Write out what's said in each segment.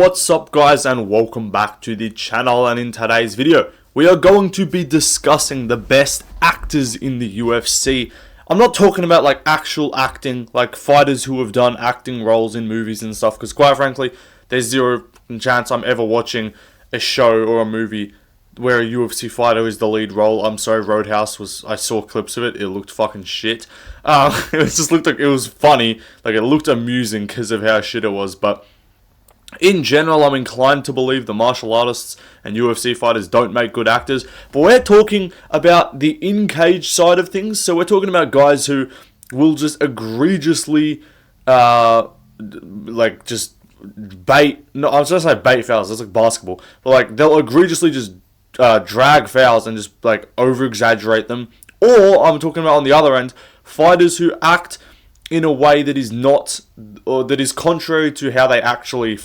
What's up guys, and welcome back to the channel. And in today's video we are going to be discussing the best actors in the UFC. I'm not talking about like actual acting, like fighters who have done acting roles in movies and stuff, because quite frankly there's zero chance I'm ever watching a show or a movie where a UFC fighter is the lead role. I'm sorry, Roadhouse was, I saw clips of it, it looked fucking shit. It just looked like it was funny, like it looked amusing because of how shit it was, but in general, I'm inclined to believe the martial artists and UFC fighters don't make good actors. But we're talking about the in-cage side of things. So we're talking about guys who will just egregiously, just bait. No, I was going to say bait fouls. That's like basketball. But like they'll egregiously just drag fouls and just like over-exaggerate them. Or I'm talking about on the other end, fighters who act in a way that is not, or that is contrary to how they actually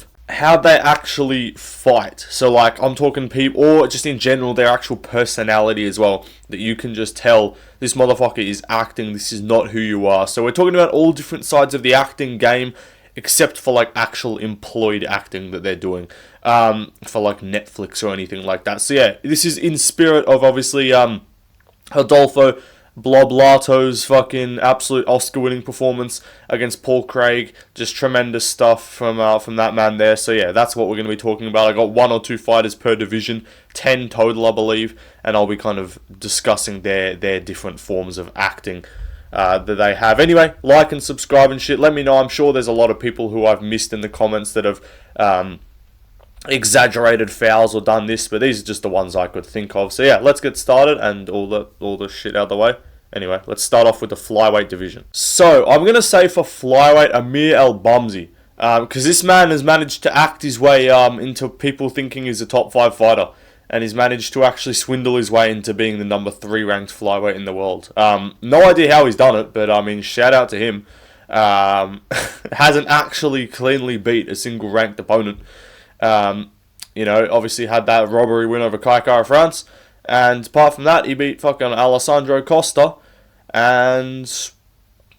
fight. So like I'm talking people, or just in general their actual personality as well, that you can just tell this motherfucker is acting, this is not who you are. So we're talking about all different sides of the acting game, except for like actual employed acting that they're doing for like Netflix or anything like that. So yeah, this is in spirit of obviously Adolfo Bloblato's fucking absolute Oscar-winning performance against Paul Craig. Just tremendous stuff from that man there. So yeah, that's what we're going to be talking about. I got 1 or 2 fighters per division, 10 total, I believe, and I'll be kind of discussing their different forms of acting that they have. Anyway, like and subscribe and shit. Let me know. I'm sure there's a lot of people who I've missed in the comments that have exaggerated fouls or done this, but these are just the ones I could think of. So yeah, let's get started and all the shit out of the way. Anyway, let's start off with the flyweight division. So I'm gonna say for flyweight, Amir Al-Bamzi, because this man has managed to act his way into people thinking he's a top 5 fighter, and he's managed to actually swindle his way into being the number 3 ranked flyweight in the world. No idea how he's done it, but I mean, shout out to him. Hasn't actually cleanly beat a single ranked opponent. Obviously had that robbery win over Kai France, and apart from that, he beat fucking Alessandro Costa, and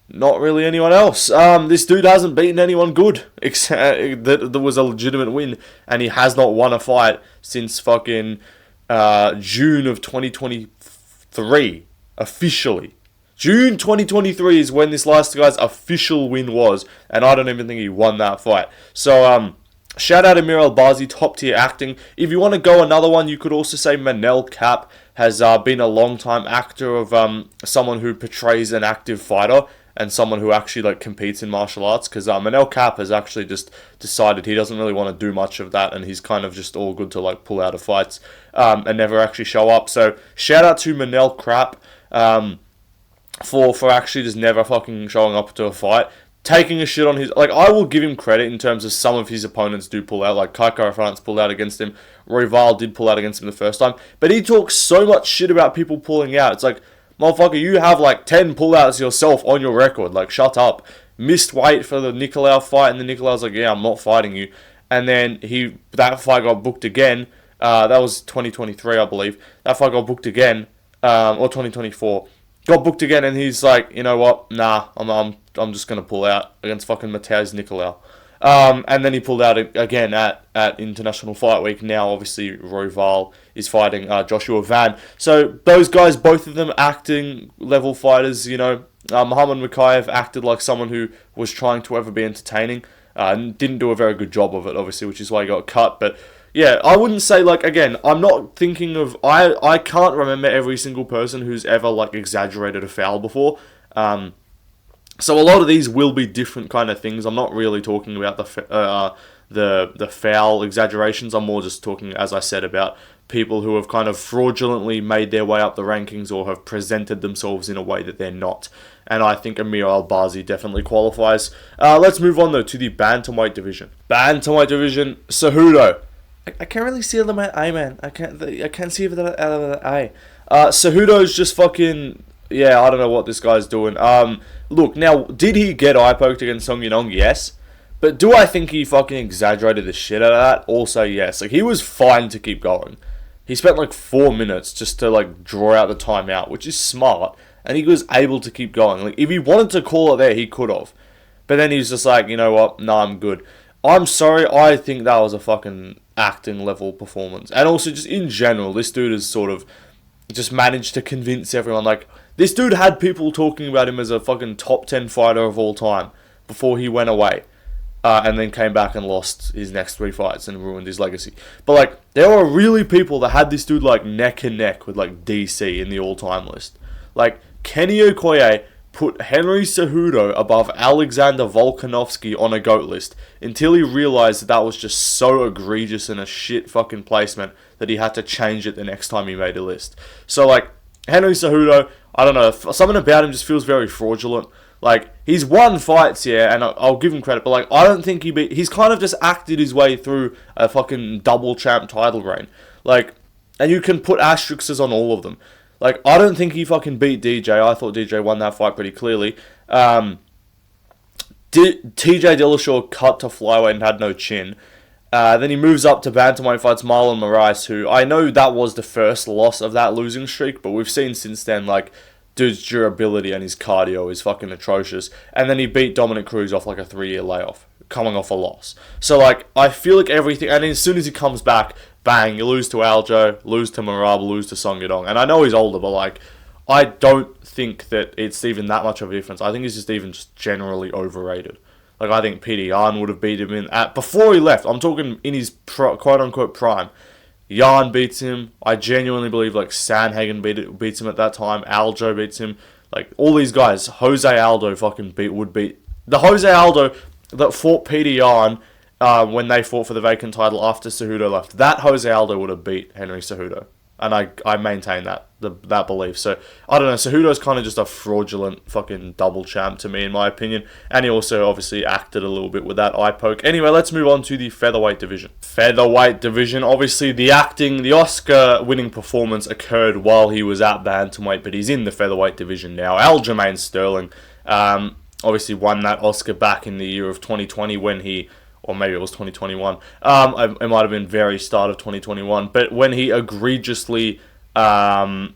not really anyone else. This dude hasn't beaten anyone good, except that was a legitimate win, and he has not won a fight since fucking June of 2023, officially. June 2023 is when this last guy's official win was, and I don't even think he won that fight. So, shout out Amir Al-Bamzi, top tier acting. If you want to go another one, you could also say Manel Kape has been a long time actor of someone who portrays an active fighter and someone who actually like competes in martial arts. Because Manel Kape has actually just decided he doesn't really want to do much of that, and he's kind of just all good to like pull out of fights and never actually show up. So shout out to Manel Kape for actually just never fucking showing up to a fight. Taking a shit on his... Like, I will give him credit in terms of some of his opponents do pull out. Like, Kai France pulled out against him. Royval did pull out against him the first time. But he talks so much shit about people pulling out. It's like, motherfucker, you have like 10 pullouts yourself on your record. Like, shut up. Missed weight for the Nicolau fight, and the Nicolau's like, yeah, I'm not fighting you. And then that fight got booked again. That was 2023, I believe. That fight got booked again. Or 2024. Got booked again, and he's like, you know what? Nah, I'm just gonna pull out against fucking Mateusz Nicolau. And then he pulled out again at International Fight Week. Now, obviously, Royval is fighting Joshua Van. So those guys, both of them acting level fighters. Muhammad Mokaev acted like someone who was trying to ever be entertaining. Didn't do a very good job of it, obviously, which is why he got cut. But yeah, I wouldn't say, like, again, I'm not thinking of... I can't remember every single person who's ever, like, exaggerated a foul before. So a lot of these will be different kind of things. I'm not really talking about the foul exaggerations. I'm more just talking, as I said, about people who have kind of fraudulently made their way up the rankings or have presented themselves in a way that they're not. And I think Amir Al-Bamzi definitely qualifies. Let's move on, though, to the bantamweight division. Bantamweight division, Cejudo. I can't really see the eye, man. I can't see it out of the eye. Cejudo's just fucking... Yeah, I don't know what this guy's doing. Look, now, did he get eye poked against Song Yinong? Yes. But do I think he fucking exaggerated the shit out of that? Also, yes. Like, he was fine to keep going. He spent like 4 minutes just to like draw out the timeout, which is smart. And he was able to keep going. Like, if he wanted to call it there, he could have. But then he was just like, you know what? No, I'm good. I'm sorry, I think that was a fucking acting level performance. And also, just in general, this dude has sort of just managed to convince everyone. Like, this dude had people talking about him as a fucking top 10 fighter of all time before he went away. And then came back and lost his next 3 fights and ruined his legacy. But, like, there were really people that had this dude, like, neck and neck with, like, DC in the all-time list. Like, Kenny Okoye put Henry Cejudo above Alexander Volkanovski on a GOAT list until he realized that was just so egregious and a shit fucking placement that he had to change it the next time he made a list. So, like, Henry Cejudo, I don't know, something about him just feels very fraudulent. Like, he's won fights, yeah, and I'll give him credit, but, like, I don't think he's kind of just acted his way through a fucking double champ title reign. Like, and you can put asterisks on all of them. Like, I don't think he fucking beat DJ. I thought DJ won that fight pretty clearly. TJ Dillashaw cut to flyweight and had no chin. Then he moves up to bantamweight, fights Marlon Moraes, who I know that was the first loss of that losing streak, but we've seen since then, like, dude's durability and his cardio is fucking atrocious. And then he beat Dominic Cruz off like a 3-year layoff, coming off a loss. So, like, I feel like everything... And as soon as he comes back, bang, you lose to Aljo, lose to Marab, lose to Song Yadong. And I know he's older, but, like, I don't think that it's even that much of a difference. I think he's just generally overrated. Like, I think Peter Yan would have beat him before he left. I'm talking in his quote-unquote prime. Yan beats him. I genuinely believe, like, Sandhagen beats him at that time. Aljo beats him. Like, all these guys. Jose Aldo fucking would beat... The Jose Aldo that fought Peter Yan when they fought for the vacant title after Cejudo left. That Jose Aldo would have beat Henry Cejudo. And I maintain that belief. So, I don't know. Cejudo's kind of just a fraudulent fucking double champ to me, in my opinion. And he also obviously acted a little bit with that eye poke. Anyway, let's move on to the featherweight division. Featherweight division, obviously the Oscar-winning performance occurred while he was at bantamweight, but he's in the featherweight division now. Aljamain Sterling obviously won that Oscar back in the year of 2020 when he... Or maybe it was 2021. It might have been very start of 2021. But when he egregiously... I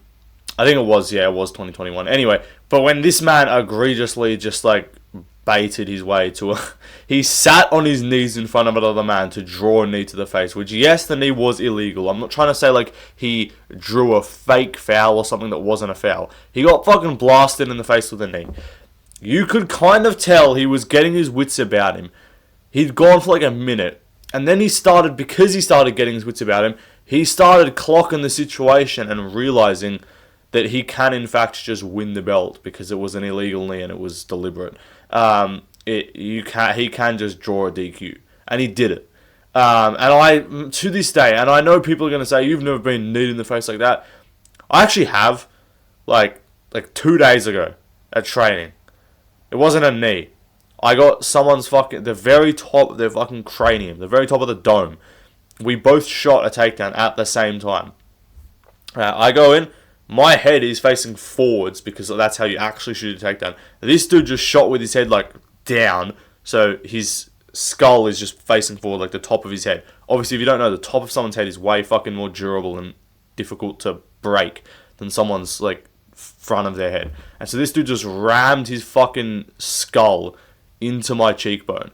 think it was 2021. Anyway, but when this man egregiously just, like, baited his way to a... He sat on his knees in front of another man to draw a knee to the face. Which, yes, the knee was illegal. I'm not trying to say, like, he drew a fake foul or something that wasn't a foul. He got fucking blasted in the face with a knee. You could kind of tell he was getting his wits about him. He'd gone for like a minute, and then because he started getting his wits about him, he started clocking the situation and realizing that he can in fact just win the belt because it was an illegal knee and it was deliberate. He can just draw a DQ, and he did it. And to this day, and I know people are going to say, you've never been kneed in the face like that. I actually have, like 2 days ago at training. It wasn't a knee. I got someone's the very top of their fucking cranium, the very top of the dome. We both shot a takedown at the same time. I go in, my head is facing forwards because that's how you actually shoot a takedown. This dude just shot with his head like down, so his skull is just facing forward like the top of his head. Obviously, if you don't know, the top of someone's head is way fucking more durable and difficult to break than someone's like front of their head. And so this dude just rammed his fucking skull into my cheekbone,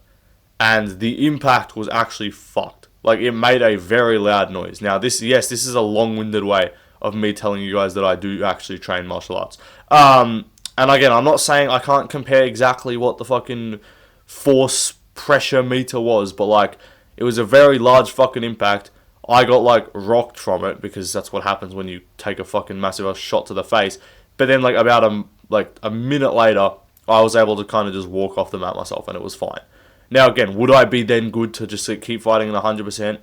and the impact was actually fucked. Like, it made a very loud noise. Now, this is a long-winded way of me telling you guys that I do actually train martial arts. And again, I'm not saying I can't compare exactly what the fucking force pressure meter was, but like, it was a very large fucking impact. I got like rocked from it because that's what happens when you take a fucking massive shot to the face. But then like about a minute later, I was able to kind of just walk off the mat myself, and it was fine. Now, again, would I be then good to just keep fighting at 100%?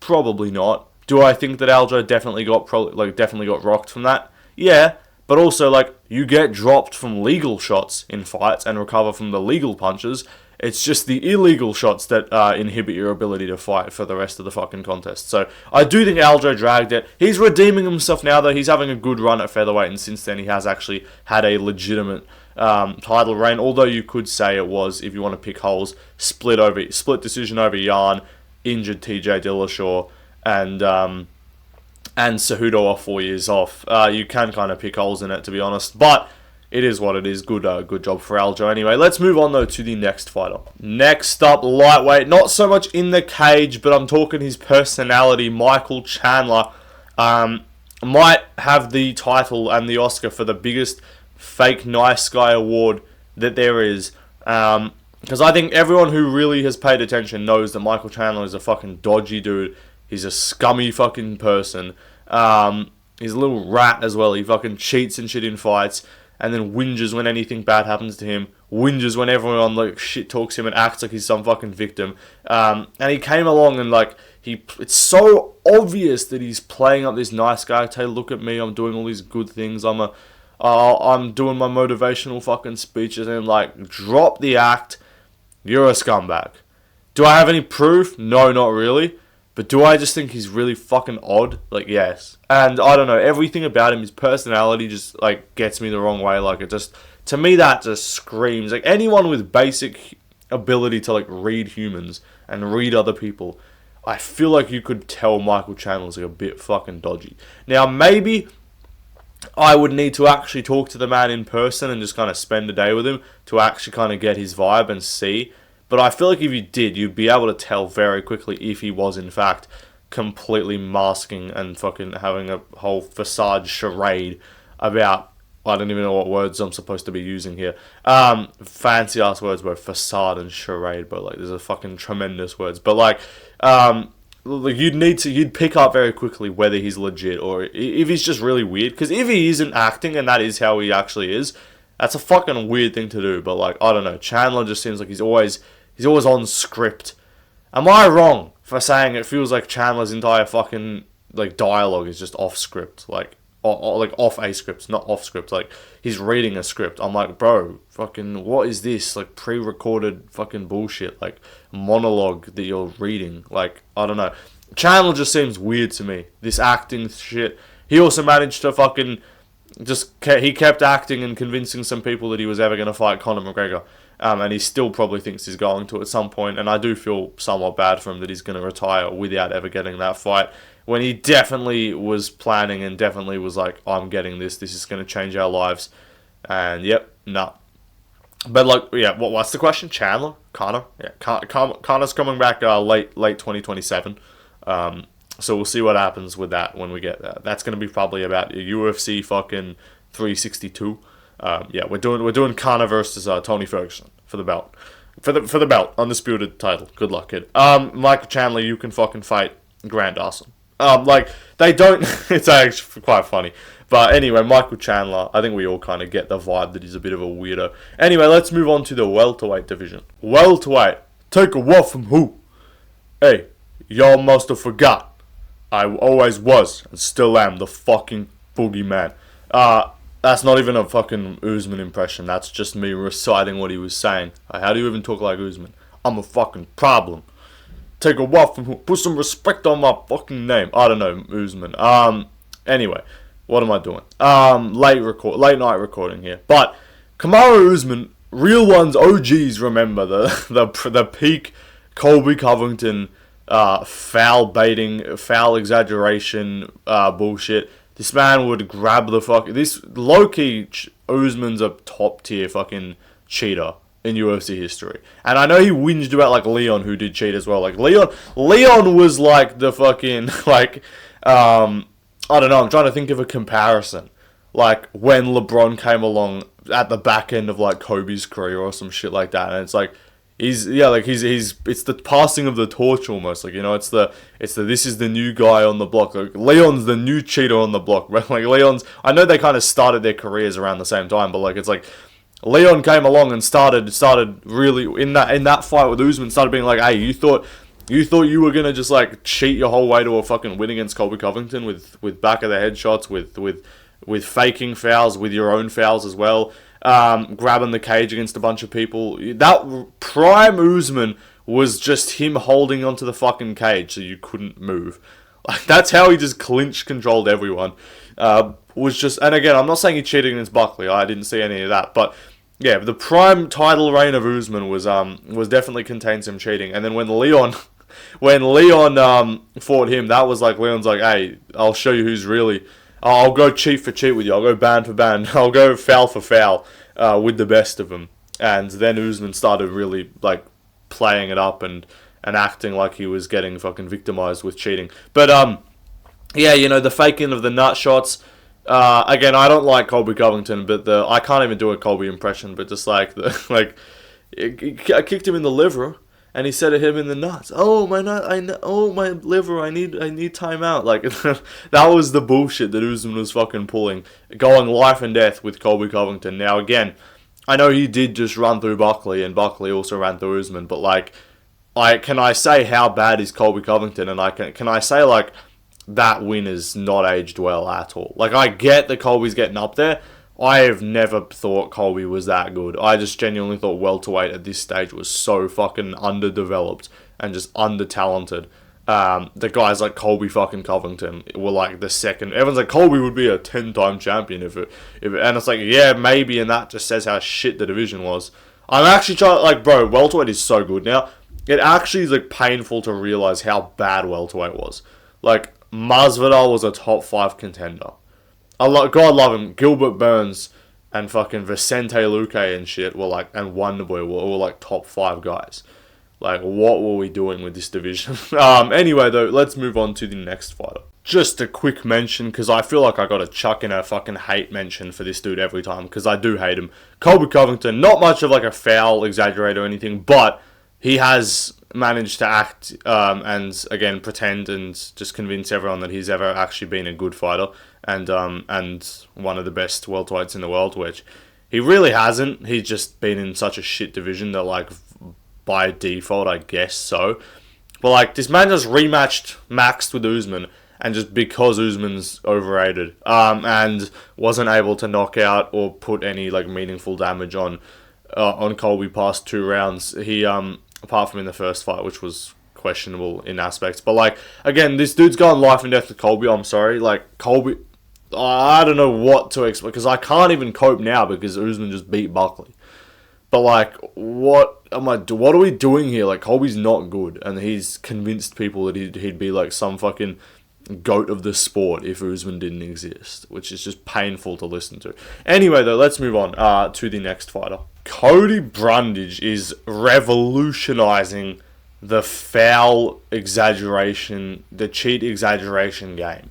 Probably not. Do I think that Aljo definitely got rocked from that? Yeah, but also, like, you get dropped from legal shots in fights and recover from the legal punches. It's just the illegal shots that inhibit your ability to fight for the rest of the fucking contest. So, I do think Aljo dragged it. He's redeeming himself now, though. He's having a good run at featherweight, and since then he has actually had a legitimate title reign, although you could say it was, if you want to pick holes, split decision over Yan, injured TJ Dillashaw, and Cejudo off 4 years off. You can kind of pick holes in it, to be honest, but it is what it is. Good job for Aljo. Anyway, let's move on though to the next fighter. Next up, lightweight. Not so much in the cage, but I'm talking his personality. Michael Chandler might have the title and the Oscar for the biggest fake nice guy award that there is. Because I think everyone who really has paid attention knows that Michael Chandler is a fucking dodgy dude. He's a scummy fucking person. He's a little rat as well. He fucking cheats and shit in fights, and then whinges when anything bad happens to him. Whinges when everyone like shit talks him and acts like he's some fucking victim. And he came along and like it's so obvious that he's playing up this nice guy. Hey, look at me, I'm doing all these good things. I'm doing my motivational fucking speeches, and like drop the act. You're a scumbag. Do I have any proof? No, not really. But do I just think he's really fucking odd? Like, yes. And I don't know, everything about him, his personality just, like, gets me the wrong way. Like, it just, to me, that just screams. Like, anyone with basic ability to, like, read humans and read other people, I feel like you could tell Michael Chandler's, like, a bit fucking dodgy. Now, maybe I would need to actually talk to the man in person and just kind of spend a day with him to actually kind of get his vibe and see. But I feel like if you did, you'd be able to tell very quickly if he was, in fact, completely masking and fucking having a whole facade charade about, I don't even know what words I'm supposed to be using here. Fancy-ass words, bro. Facade and charade, bro. Like, there's a fucking tremendous words. But, like, you'd pick up very quickly whether he's legit or if he's just really weird. Because if he isn't acting and that is how he actually is, that's a fucking weird thing to do. But, like, I don't know. Chandler just seems like he's always on script. Am I wrong for saying it feels like Chandler's entire fucking like dialogue is just off script, like like off a script, not off script. Like he's reading a script. I'm like, bro, fucking what is this? Like pre-recorded fucking bullshit, like monologue that you're reading. Like I don't know. Chandler just seems weird to me. This acting shit. He also managed to fucking he kept acting and convincing some people that he was ever gonna fight Conor McGregor. And he still probably thinks he's going to at some point. And I do feel somewhat bad for him that he's going to retire without ever getting that fight. When he definitely was planning and definitely was like, I'm getting this. This is going to change our lives. And yep, nah. But like, yeah, what's the question? Chandler? Conor? Yeah, Conor's coming back late 2027. So we'll see what happens with that when we get that. That's going to be probably about UFC fucking 362. Yeah, we're doing Conor versus Tony Ferguson for the belt, for the belt, undisputed title. Good luck, kid. Michael Chandler, you can fucking fight Grant Dawson. Like they don't. It's actually quite funny, but anyway, Michael Chandler. I think we all kind of get the vibe that he's a bit of a weirdo. Anyway, let's move on to the welterweight division. Welterweight, take a what from who? Hey, y'all must have forgot. I always was and still am the fucking boogeyman. That's not even a fucking Usman impression. That's just me reciting what he was saying. How do you even talk like Usman? I'm a fucking problem. Take a walk from who? Put some respect on my fucking name. I don't know, Usman. Anyway, what am I doing? Late night recording here. But Kamaru Usman, real ones, OGs remember the peak Colby Covington foul baiting, foul exaggeration bullshit. This man would grab this low-key Usman's a top-tier fucking cheater in UFC history. And I know he whinged about, like, Leon, who did cheat as well. Like, Leon was, like, the fucking, like, I don't know, I'm trying to think of a comparison. Like, when LeBron came along at the back end of, like, Kobe's career or some shit like that. And it's like, it's the passing of the torch almost, like, you know, it's the this is the new guy on the block. Like, Leon's the new cheater on the block, right? Like, I know they kind of started their careers around the same time, but like, it's like, Leon came along and started really, in that fight with Usman, started being like, hey, you thought you were gonna just like cheat your whole way to a fucking win against Colby Covington with back of the head shots, with faking fouls, with your own fouls as well. Grabbing the cage against a bunch of people. That prime Usman was just him holding onto the fucking cage so you couldn't move. Like, that's how he just controlled everyone. And again, I'm not saying he cheated against Buckley. I didn't see any of that. But yeah, the prime title reign of Usman was definitely contained some cheating. And then when Leon fought him, that was like, Leon's like, hey, I'll show you who's really I'll go cheat for cheat with you. I'll go band for band. I'll go foul for foul with the best of them. And then Usman started really like playing it up and acting like he was getting fucking victimized with cheating. But yeah, you know, the faking of the nut shots. Again, I don't like Colby Covington, but I can't even do a Colby impression. But just like I kicked him in the liver, and he said to him in the nuts, "Oh my nut, oh my liver, I need timeout." Like that was the bullshit that Usman was fucking pulling, going life and death with Colby Covington. Now again, I know he did just run through Buckley, and Buckley also ran through Usman, but like, can I say how bad is Colby Covington, and can I say like that win is not aged well at all. Like, I get that Colby's getting up there. I have never thought Colby was that good. I just genuinely thought welterweight at this stage was so fucking underdeveloped and just under-talented. The guys like Colby fucking Covington were like the second. Everyone's like, Colby would be a 10-time champion if it, and it's like, yeah, maybe, and that just says how shit the division was. I'm actually trying, like, bro, welterweight is so good now. It actually is like painful to realize how bad welterweight was. Like, Masvidal was a top 5 contender. God love him. Gilbert Burns and fucking Vicente Luque and shit were like, and Wonderboy were like top 5 guys. Like, what were we doing with this division? Anyway, though, let's move on to the next fighter. Just a quick mention, because I feel like I gotta chuck in a fucking hate mention for this dude every time, because I do hate him. Colby Covington, not much of like a foul exaggerator or anything, but he has managed to act and again pretend and just convince everyone that he's ever actually been a good fighter and one of the best welterweights in the world, which he really hasn't. He's just been in such a shit division that, like, by default, I guess so. But like, this man just maxed with Usman, and just because Usman's overrated and wasn't able to knock out or put any like meaningful damage on Colby past 2 rounds, he apart from in the first fight, which was questionable in aspects. But, like, again, this dude's going life and death with Colby. I'm sorry. Like, Colby, I don't know what to expect, because I can't even cope now because Usman just beat Buckley. But, like, what are we doing here? Like, Colby's not good, and he's convinced people that he'd be, like, some fucking GOAT of the sport if Usman didn't exist, which is just painful to listen to. Anyway, though, let's move on to the next fighter. Cody Brundage is revolutionizing the foul exaggeration, the cheat exaggeration game.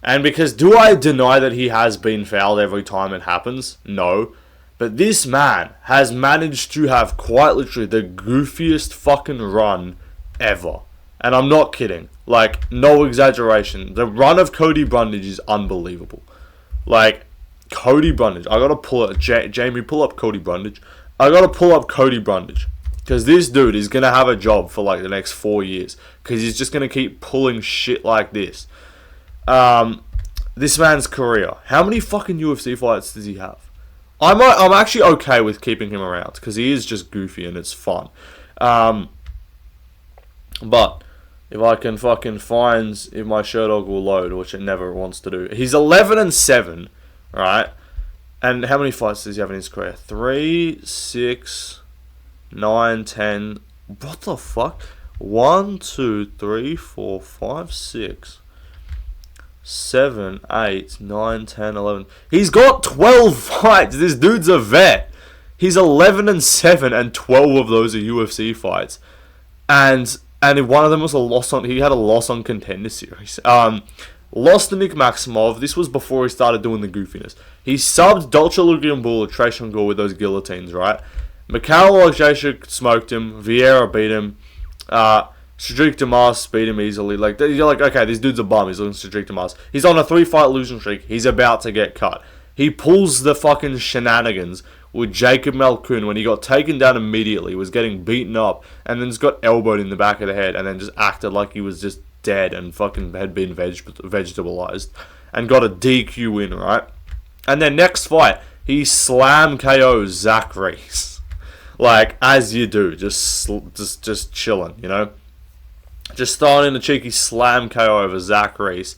And because, do I deny that he has been fouled every time it happens? No. But this man has managed to have quite literally the goofiest fucking run ever. And I'm not kidding. Like, no exaggeration. The run of Cody Brundage is unbelievable. Like, Cody Brundage. I gotta pull it. Jamie, pull up Cody Brundage. I gotta pull up Cody Brundage. Because this dude is gonna have a job for like the next 4 years. Because he's just gonna keep pulling shit like this. This man's career. How many fucking UFC fights does he have? I'm actually okay with keeping him around. Because he is just goofy and it's fun. But if I can fucking find if my Sherdog will load, which it never wants to do. He's 11-7. Right, and how many fights does he have in his career? 3, 6, 9, 10. What the fuck? 1, 2, 3, 4, 5, 6, 7, 8, 9, 10, 11. He's got 12 fights. This dude's a vet. He's 11-7, and 12 of those are UFC fights. And one of them was a loss on. He had a loss on Contender Series. Lost to Nick Maximov. This was before he started doing the goofiness. He subbed Dolce Lugiambula, Trajan Gore with those guillotines, right? Mikhail Ojacek smoked him. Vieira beat him. Cedric Demas beat him easily. Like, you're like, okay, this dude's a bum. He's losing to Cedric Demas. He's on a 3-fight losing streak. He's about to get cut. He pulls the fucking shenanigans with Jacob Malkoun when he got taken down immediately, was getting beaten up, and then just got elbowed in the back of the head, and then just acted like he was just dead and fucking had been vegetabilized and got a DQ win, right? And then next fight, he slam KOs Zach Reese. Like, as you do, just chilling, you know? Just throwing in a cheeky slam KO over Zach Reese.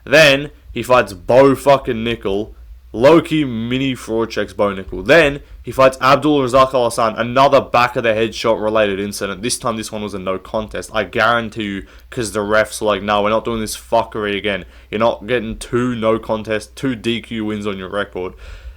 Then he fights Bo fucking Nickel low-key mini fraud checks Bo Nickel. Then he fights Abdul Razak Al Hassan, another back of the head shot related incident. This time this one was a no contest. I guarantee you, because the refs were like, no, we're not doing this fuckery again. You're not getting 2 no contests, 2 DQ wins on your record.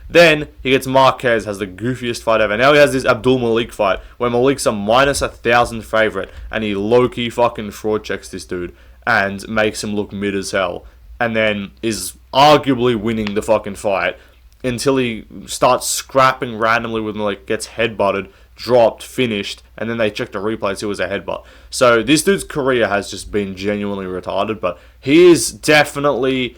Then he gets Marquez, has the goofiest fight ever. Now he has this Abdul Malik fight where Malik's a minus 1,000 favorite and he low-key fucking fraud checks this dude and makes him look mid as hell. And then is arguably winning the fucking fight until he starts scrapping randomly with Malik, gets headbutted, dropped, finished, and then they check the replays, it was a headbutt. So this dude's career has just been genuinely retarded, but he is definitely...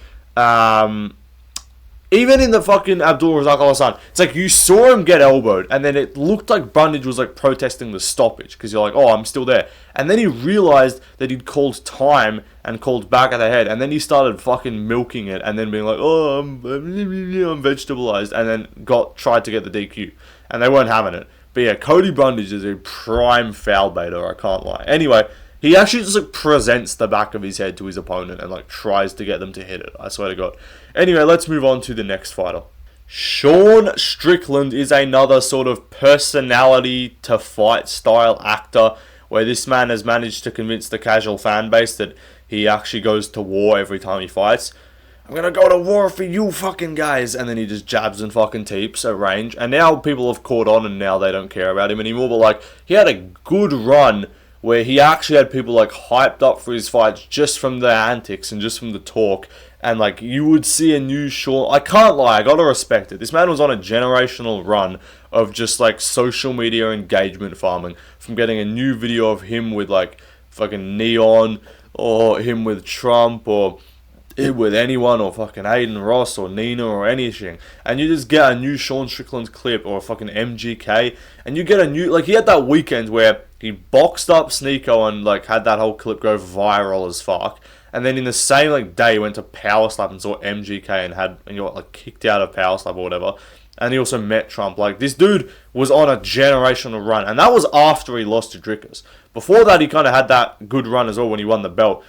even in the fucking Abdul Razak Al Hassan, it's like you saw him get elbowed, and then it looked like Brundage was like protesting the stoppage because you're like, oh, I'm still there. And then he realized that he'd called time and called back of the head, and then he started fucking milking it, and then being like, oh, I'm vegetabilized, and then tried to get the DQ, and they weren't having it. But yeah, Cody Brundage is a prime foul baiter, I can't lie. Anyway, he actually just like presents the back of his head to his opponent and like tries to get them to hit it. I swear to God. Anyway, let's move on to the next fighter. Sean Strickland is another sort of personality to fight style actor where this man has managed to convince the casual fan base that he actually goes to war every time he fights. I'm gonna go to war for you fucking guys, and then he just jabs and fucking teeps at range. And now people have caught on and now they don't care about him anymore. But like, he had a good run where he actually had people like hyped up for his fights just from the antics and just from the talk, and like you would see a new Sean. I can't lie, I gotta respect it. This man was on a generational run of just like social media engagement farming, from getting a new video of him with like fucking Neon, or him with Trump, or with anyone, or fucking Aiden Ross or Nina or anything, and you just get a new Sean Strickland clip or a fucking MGK, and you get a new, like he had that weekend where he boxed up Sneeko and like had that whole clip go viral as fuck, and then in the same like day he went to Power Slap and saw MGK and got like kicked out of Power Slap or whatever, and he also met Trump. Like, this dude was on a generational run, and that was after he lost to Drickus. Before that, he kind of had that good run as well when he won the belt.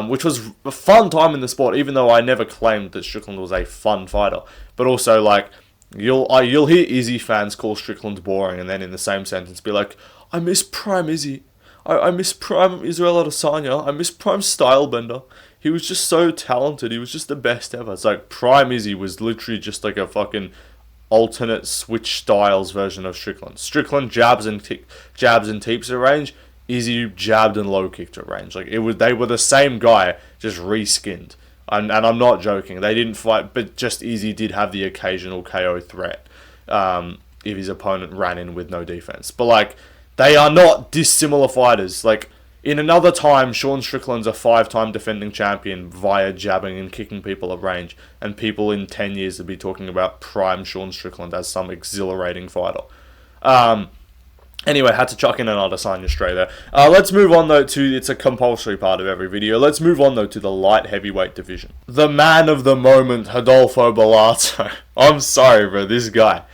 Which was a fun time in the sport, even though I never claimed that Strickland was a fun fighter. But also, like, you'll hear Izzy fans call Strickland boring, and then in the same sentence be like, I miss Prime Izzy. I miss Prime Israel Adesanya. I miss Prime Stylebender. He was just so talented. He was just the best ever. It's like Prime Izzy was literally just like a fucking alternate switch styles version of Strickland. Strickland jabs and teeps at range. Izzy jabbed and low kicked at range. Like they were the same guy, just reskinned. And I'm not joking. They didn't fight, but just Izzy did have the occasional KO threat if his opponent ran in with no defense. But like, they are not dissimilar fighters. Like, in another time, Sean Strickland's a 5-time defending champion via jabbing and kicking people at range, and people in 10 years would be talking about prime Sean Strickland as some exhilarating fighter. Anyway, had to chuck in another Adesanya straight there. Let's move on, though, to... It's a compulsory part of every video. Let's move on, though, to the light heavyweight division. The man of the moment, Rodolfo Bellato. I'm sorry, bro. This guy.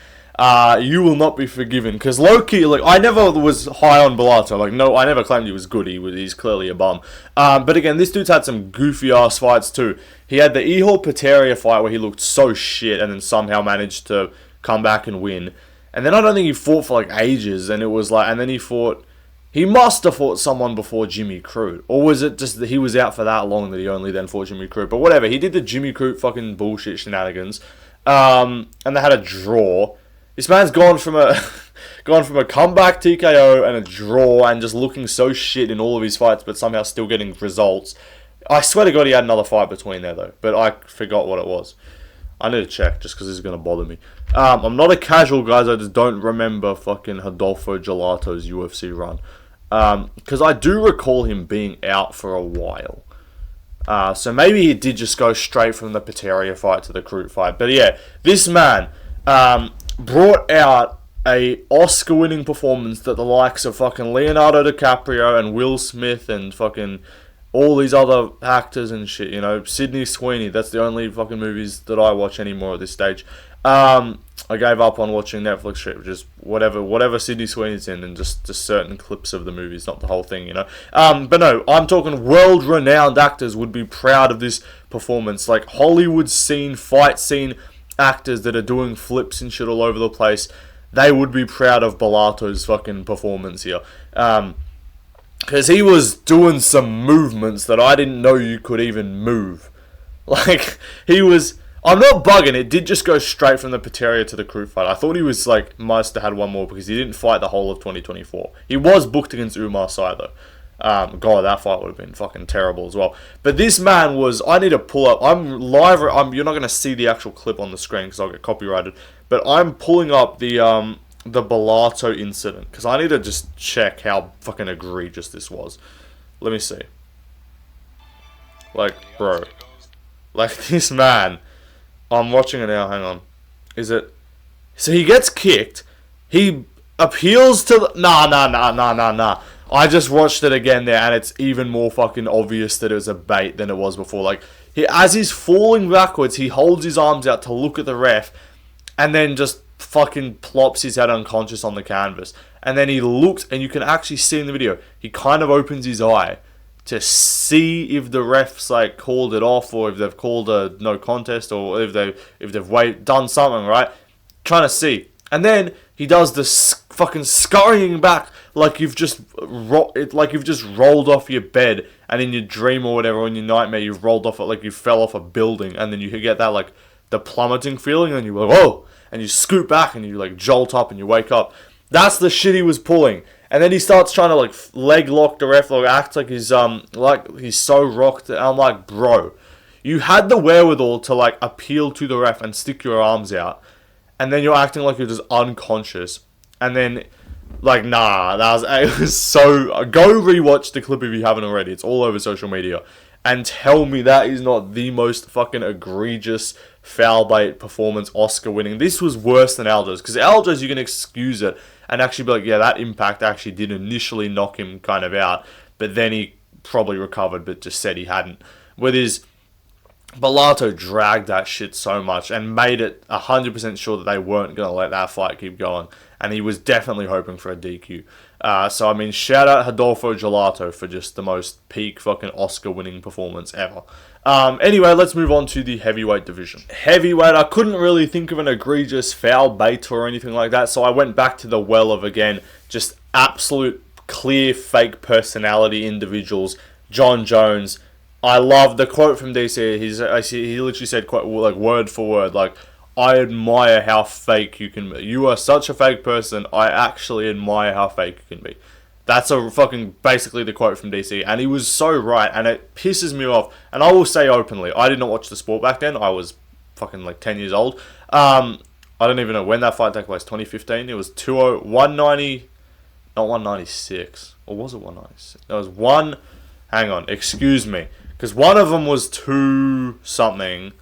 You will not be forgiven. Because low-key, like, I never was high on Bellato. Like, no, I never claimed he was good. He's clearly a bum. But again, this dude's had some goofy-ass fights, too. He had the Ihor Peteria fight where he looked so shit and then somehow managed to come back and win. And then I don't think he fought for like ages, and it was like, and then he must have fought someone before Jimmy Crute, or was it just that he was out for that long that he only then fought Jimmy Crute? But whatever, he did the Jimmy Crute fucking bullshit shenanigans, and they had a draw. This man's gone from a comeback TKO and a draw, and just looking so shit in all of his fights, but somehow still getting results. I swear to God, he had another fight between there though, but I forgot what it was. I need to check, just because this is going to bother me. I'm not a casual, guys. I just don't remember fucking Rodolfo Gelato's UFC run. Because I do recall him being out for a while. So maybe he did just go straight from the Peteria fight to the Crute fight. But yeah, this man brought out a Oscar-winning performance that the likes of fucking Leonardo DiCaprio and Will Smith and fucking... all these other actors and shit, you know, Sydney Sweeney, that's the only fucking movies that I watch anymore at this stage. I gave up on watching Netflix shit, just whatever Sydney Sweeney's in, and just certain clips of the movies, not the whole thing, you know. But no, I'm talking world-renowned actors would be proud of this performance, like Hollywood scene, fight scene, actors that are doing flips and shit all over the place, they would be proud of Belato's fucking performance here. Because he was doing some movements that I didn't know you could even move. Like, he was... I'm not bugging, it did just go straight from the Pateria to the Crew fight. I thought he was, like, must have had one more because he didn't fight the whole of 2024. He was booked against Umar Sy, though. God, that fight would have been fucking terrible as well. But this man was... I need to pull up... I'm live... you're not going to see the actual clip on the screen because I'll get copyrighted. But I'm pulling up the Belato incident because I need to just check how fucking egregious this was. Let me see. Like, bro. Like, this man... I'm watching it now, hang on. Is it... So he gets kicked. He appeals to the... Nah. I just watched it again there, and it's even more fucking obvious that it was a bait than it was before. Like, as he's falling backwards, he holds his arms out to look at the ref, and then just fucking plops his head unconscious on the canvas. And then he looks, and you can actually see in the video, he kind of opens his eye to see if the refs like called it off, or if they've called a no contest, or if they've done something, right? Trying to see, and then he does this fucking scurrying back like you've just rolled off your bed, and in your dream or whatever, in your nightmare, you've rolled off it like you fell off a building, and then you get that like the plummeting feeling, and you're like, whoa, and you scoot back, and you like jolt up, and you wake up. That's the shit he was pulling. And then he starts trying to like leg lock the ref, like act like he's so rocked. And I'm like, bro, you had the wherewithal to like appeal to the ref and stick your arms out, and then you're acting like you're just unconscious. And then, like, nah, it was so. Go rewatch the clip if you haven't already. It's all over social media, and tell me that is not the most fucking egregious foul bait performance, Oscar winning. This was worse than Aljo's, because Aljo's you can excuse it and actually be like, yeah, that impact actually did initially knock him kind of out, but then he probably recovered, but just said he hadn't. With his... Belato dragged that shit so much and made it 100% sure that they weren't going to let that fight keep going, and he was definitely hoping for a DQ. So, I mean, shout out Rodolfo Gelato for just the most peak fucking Oscar-winning performance ever. Anyway, let's move on to the heavyweight division. Heavyweight, I couldn't really think of an egregious foul bait or anything like that, so I went back to the well of, again, just absolute clear fake personality individuals. John Jones. I love the quote from DC. He literally said, quite like word for word, like, I admire how fake you can be. You are such a fake person. I actually admire how fake you can be. That's a fucking basically the quote from DC, and he was so right, and it pisses me off. And I will say openly, I did not watch the sport back then. I was fucking like 10 years old. I don't even know when that fight took place. 2015. It was 190, not 196, or was it 196? There was one. Hang on, excuse me, because one of them was 2 something.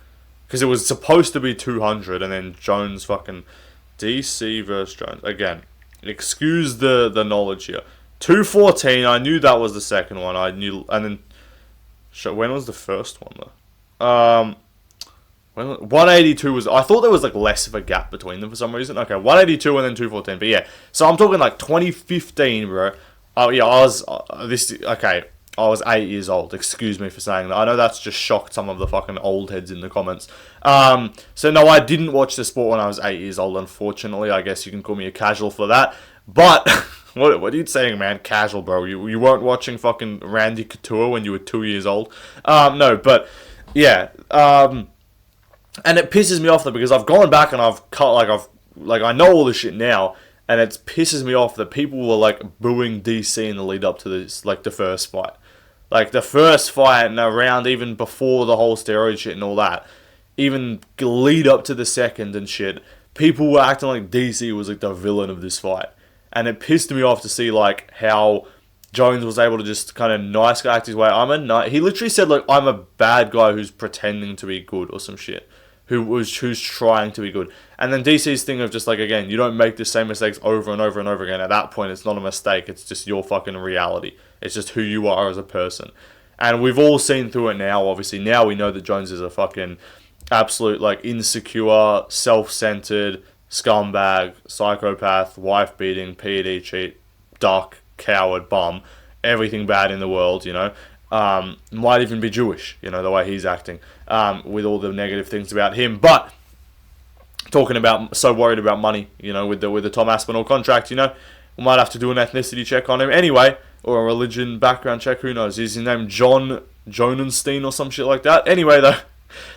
Because it was supposed to be 200, and then Jones fucking... DC versus Jones. Again, excuse the knowledge here. 214, I knew that was the second one. I knew... And then... When was the first one, though? 182 was... I thought there was, like, less of a gap between them for some reason. Okay, 182 and then 214. But, yeah. So, I'm talking, like, 2015, bro. Oh, yeah, I was... Okay... I was 8 years old. Excuse me for saying that. I know that's just shocked some of the fucking old heads in the comments. So no, I didn't watch the sport when I was 8 years old, unfortunately. I guess you can call me a casual for that. But, what are you saying, man? Casual, bro. You weren't watching fucking Randy Couture when you were 2 years old? No, but, yeah. And it pisses me off, though, because I've gone back and I've cut, I know all this shit now. And it pisses me off that people were, like, booing DC in the lead up to this, like, the first fight. Like, the first fight and around even before the whole steroid shit and all that, even lead up to the second and shit, people were acting like DC was, like, the villain of this fight. And it pissed me off to see, like, how Jones was able to just kind of nice guy act his way. He literally said, like, I'm a bad guy who's pretending to be good or some shit. Who's trying to be good. And then DC's thing of just like, again, you don't make the same mistakes over and over and over again. At that point, it's not a mistake. It's just your fucking reality. It's just who you are as a person. And we've all seen through it now, obviously. Now we know that Jones is a fucking absolute, like, insecure, self-centered, scumbag, psychopath, wife-beating, PED cheat, duck, coward, bum. Everything bad in the world, you know. Might even be Jewish, you know, the way he's acting, with all the negative things about him. But talking about so worried about money, you know, with the Tom Aspinall contract, you know. We might have to do an ethnicity check on him anyway, or a religion background check, who knows. Is his name John Jonenstein or some shit like that? Anyway, though,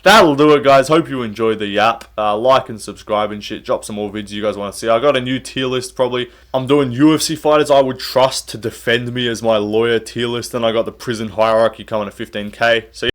that'll do it, guys. Hope you enjoyed the yap. Like and subscribe and shit. Drop some more videos you guys want to see. I got a new tier list, probably. I'm doing UFC fighters I would trust to defend me as my lawyer tier list, and I got the prison hierarchy coming to 15k. So